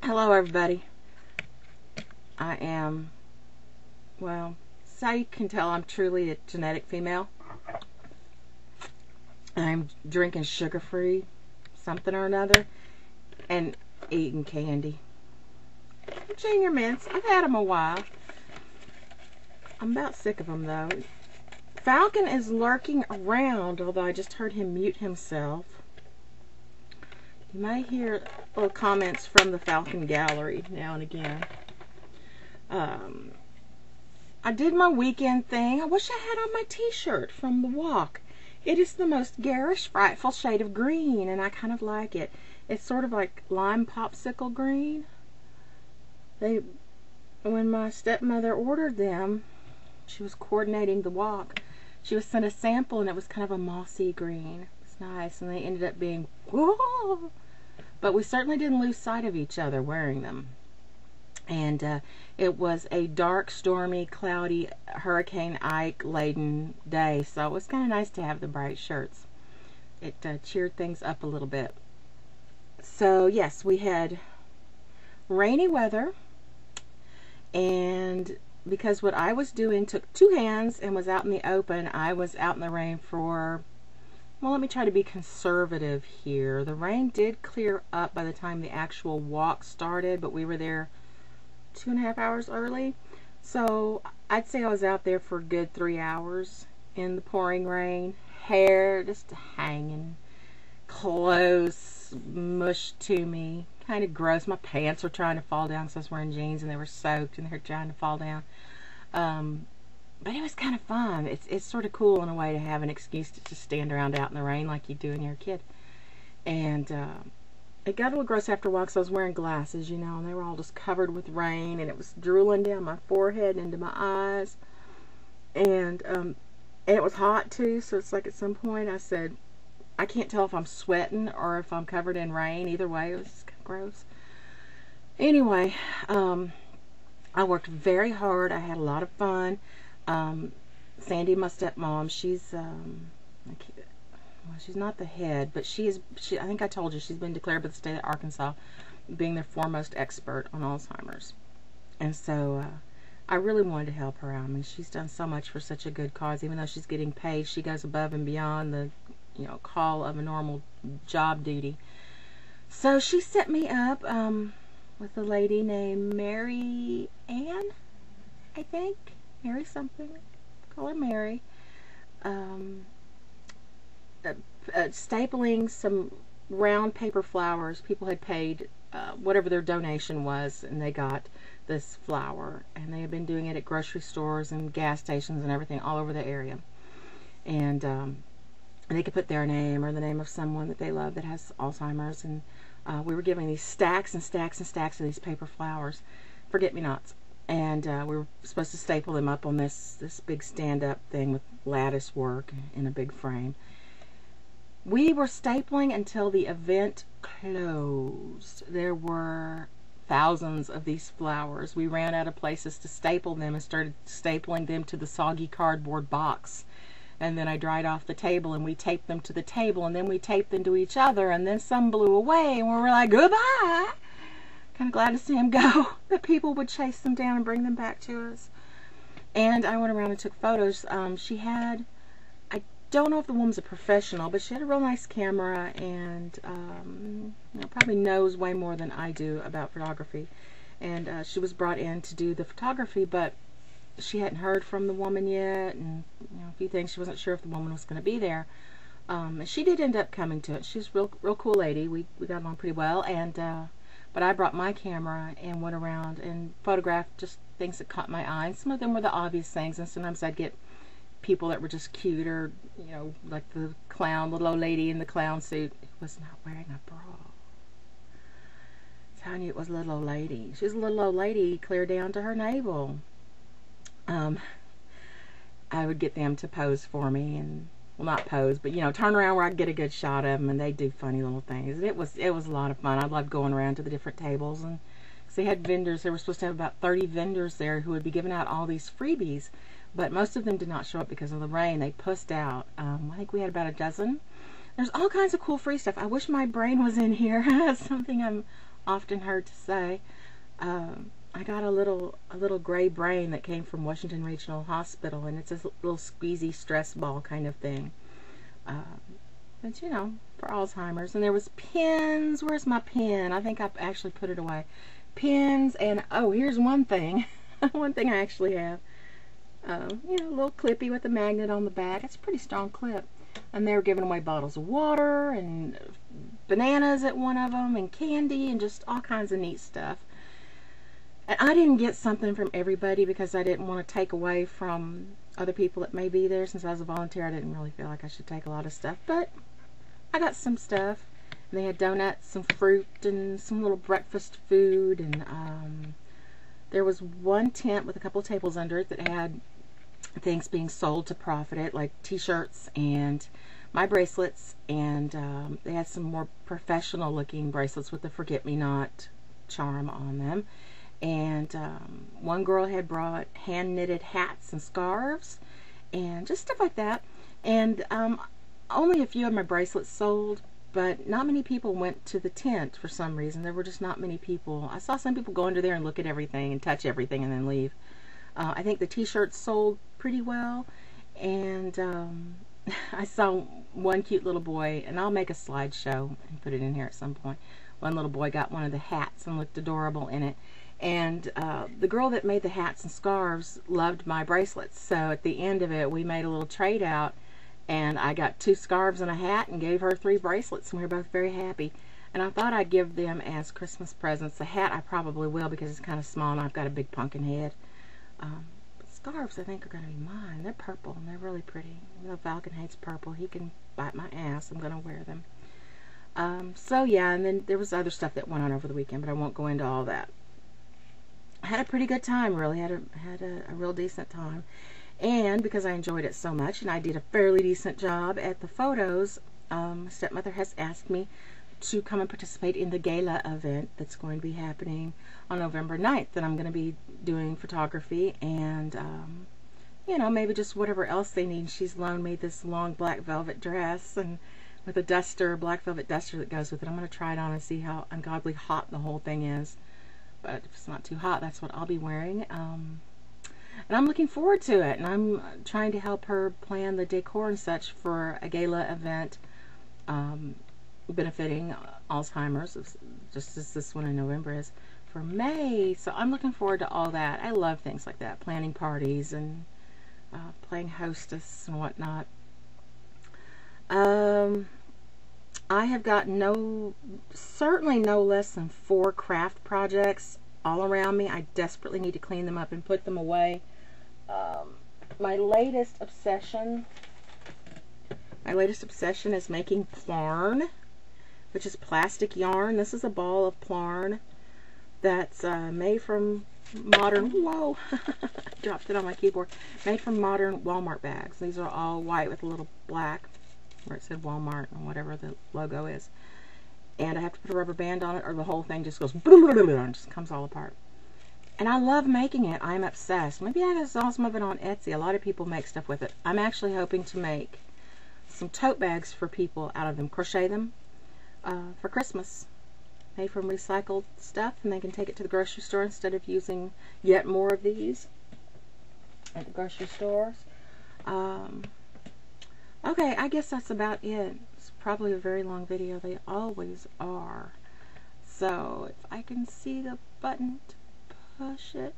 Hello everybody. I am, well, so you can tell I'm truly a genetic female. I'm drinking sugar-free something or another and eating candy. Junior mints, I've had them a while. I'm about sick of them though. Falcon is lurking around, although I just heard him mute himself. You might hear little comments from the Falcon gallery now and again. I did my weekend thing. I wish I had on my t-shirt from the walk. It is the most garish, frightful shade of green, and I kind of like it. It's sort of like lime popsicle green. When my stepmother ordered them, she was coordinating the walk. She was sent a sample, and it was kind of a mossy green. It's nice, and they ended up being, whoa! But we certainly didn't lose sight of each other wearing them. And it was a dark, stormy, cloudy, Hurricane Ike-laden day, so it was kind of nice to have the bright shirts. It cheered things up a little bit. So, yes, we had rainy weather, and because what I was doing took two hands and was out in the open, I was out in the rain for, well, let me try to be conservative here. The rain did clear up by the time the actual walk started, but we were there 2.5 hours early. So I'd say I was out there for a good 3 hours in the pouring rain. Hair just hanging, clothes mushed to me. Kind of gross. My pants were trying to fall down because I was wearing jeans and they were soaked and they were trying to fall down. But it was kind of fun. It's sort of cool in a way to have an excuse to just stand around out in the rain like you do when you're a kid. And it got a little gross after a while because I was wearing glasses, you know, and they were all just covered with rain, and it was drooling down my forehead and into my eyes. And it was hot too, so it's like at some point I said, I can't tell if I'm sweating or if I'm covered in rain. Either way, it was just kind of gross. Anyway, I worked very hard. I had a lot of fun. Sandy, my stepmom, she's well, she's not the head, but she I think I told you, she's been declared by the state of Arkansas being their foremost expert on Alzheimer's. And so I really wanted to help her out. I mean, she's done so much for such a good cause. Even though she's getting paid, she goes above and beyond the, you know, call of a normal job duty. So she set me up with a lady named Mary Ann, I think. Mary something. Call her Mary. Stapling some round paper flowers. People had paid whatever their donation was, and they got this flower. And they had been doing it at grocery stores and gas stations and everything all over the area. And they could put their name or the name of someone that they love that has Alzheimer's. And we were giving these stacks and stacks and stacks of these paper flowers, forget-me-nots. And we were supposed to staple them up on this big stand-up thing with lattice work in a big frame. We were stapling until the event closed. There were thousands of these flowers. We ran out of places to staple them and started stapling them to the soggy cardboard box. And then I dried off the table and we taped them to the table, and then we taped them to each other, and then some blew away and we were like, goodbye. Kind of glad to see them go. That people would chase them down and bring them back to us. And I went around and took photos. She had, I don't know if the woman's a professional, but she had a real nice camera, and you know, probably knows way more than I do about photography. And she was brought in to do the photography, but she hadn't heard from the woman yet, and you know, a few things. She wasn't sure if the woman was going to be there. And she did end up coming to it. She's a real cool lady. We got along pretty well, and but I brought my camera and went around and photographed just things that caught my eye. And some of them were the obvious things, and sometimes I'd get people that were just cute, or, you know, like the clown, little old lady in the clown suit was not wearing a bra. I'm telling you, it was a little old lady. She was a little old lady clear down to her navel. I would get them to pose for me, and, well, not pose, but, you know, turn around where I could get a good shot of them, and they do funny little things. It was a lot of fun. I loved going around to the different tables, and cause they had vendors. They were supposed to have about 30 vendors there who would be giving out all these freebies, but most of them did not show up because of the rain. They pussed out. I think we had about a dozen. There's all kinds of cool free stuff. I wish my brain was in here. That's something I'm often heard to say. I got a little gray brain that came from Washington Regional Hospital, and it's a little squeezy stress ball kind of thing. But you know, for Alzheimer's. And there was pins. Where's my pin? I think I've actually put it away. Pins, and oh, here's one thing. One thing I actually have. You know, a little clippy with a magnet on the back. It's a pretty strong clip. And they were giving away bottles of water and bananas at one of them, and candy, and just all kinds of neat stuff. And I didn't get something from everybody because I didn't want to take away from other people that may be there. Since I was a volunteer, I didn't really feel like I should take a lot of stuff, but I got some stuff. And they had donuts and fruit and some little breakfast food, and there was one tent with a couple of tables under it that had things being sold to profit it, like t-shirts and my bracelets, and they had some more professional looking bracelets with the forget-me-not charm on them. And one girl had brought hand knitted hats and scarves and just stuff like that. And only a few of my bracelets sold, but not many people went to the tent for some reason. There were just not many people. I saw some people go under there and look at everything and touch everything and then leave. I think the t-shirts sold pretty well, and I saw one cute little boy, and I'll make a slideshow and put it in here at some point. One little boy got one of the hats and looked adorable in it. And the girl that made the hats and scarves loved my bracelets, so at the end of it we made a little trade out, and I got 2 scarves and a hat and gave her 3 bracelets, and we were both very happy. And I thought I'd give them as Christmas presents. The hat I probably will because it's kind of small and I've got a big pumpkin head. But scarves I think are going to be mine. They're purple and they're really pretty. Even though Falcon hates purple, he can bite my ass. I'm going to wear them. So yeah, and then there was other stuff that went on over the weekend, but I won't go into all that. I had a pretty good time, really. Had a real decent time. And because I enjoyed it so much, and I did a fairly decent job at the photos, my stepmother has asked me to come and participate in the gala event that's going to be happening on November 9th. And I'm going to be doing photography and, you know, maybe just whatever else they need. She's loaned me this long black velvet dress and with a duster, black velvet duster that goes with it. I'm going to try it on and see how ungodly hot the whole thing is. But if it's not too hot, that's what I'll be wearing. And I'm looking forward to it. And I'm trying to help her plan the decor and such for a gala event benefiting Alzheimer's, just as this one in November is, for May. So I'm looking forward to all that. I love things like that, planning parties and playing hostess and whatnot. I have got certainly no less than 4 craft projects all around me. I desperately need to clean them up and put them away. My latest obsession is making plarn, which is plastic yarn. This is a ball of plarn that's made from modern, whoa, dropped it on my keyboard, made from modern Walmart bags. These are all white with a little black where it said Walmart or whatever the logo is. And I have to put a rubber band on it or the whole thing just goes and just comes all apart. And I love making it. I'm obsessed. Maybe I saw some of it on Etsy. A lot of people make stuff with it. I'm actually hoping to make some tote bags for people out of them. Crochet them for Christmas. Made from recycled stuff, and they can take it to the grocery store instead of using yet more of these at the grocery stores. Okay, I guess that's about it. It's probably a very long video. They always are. So, if I can see the button to push it.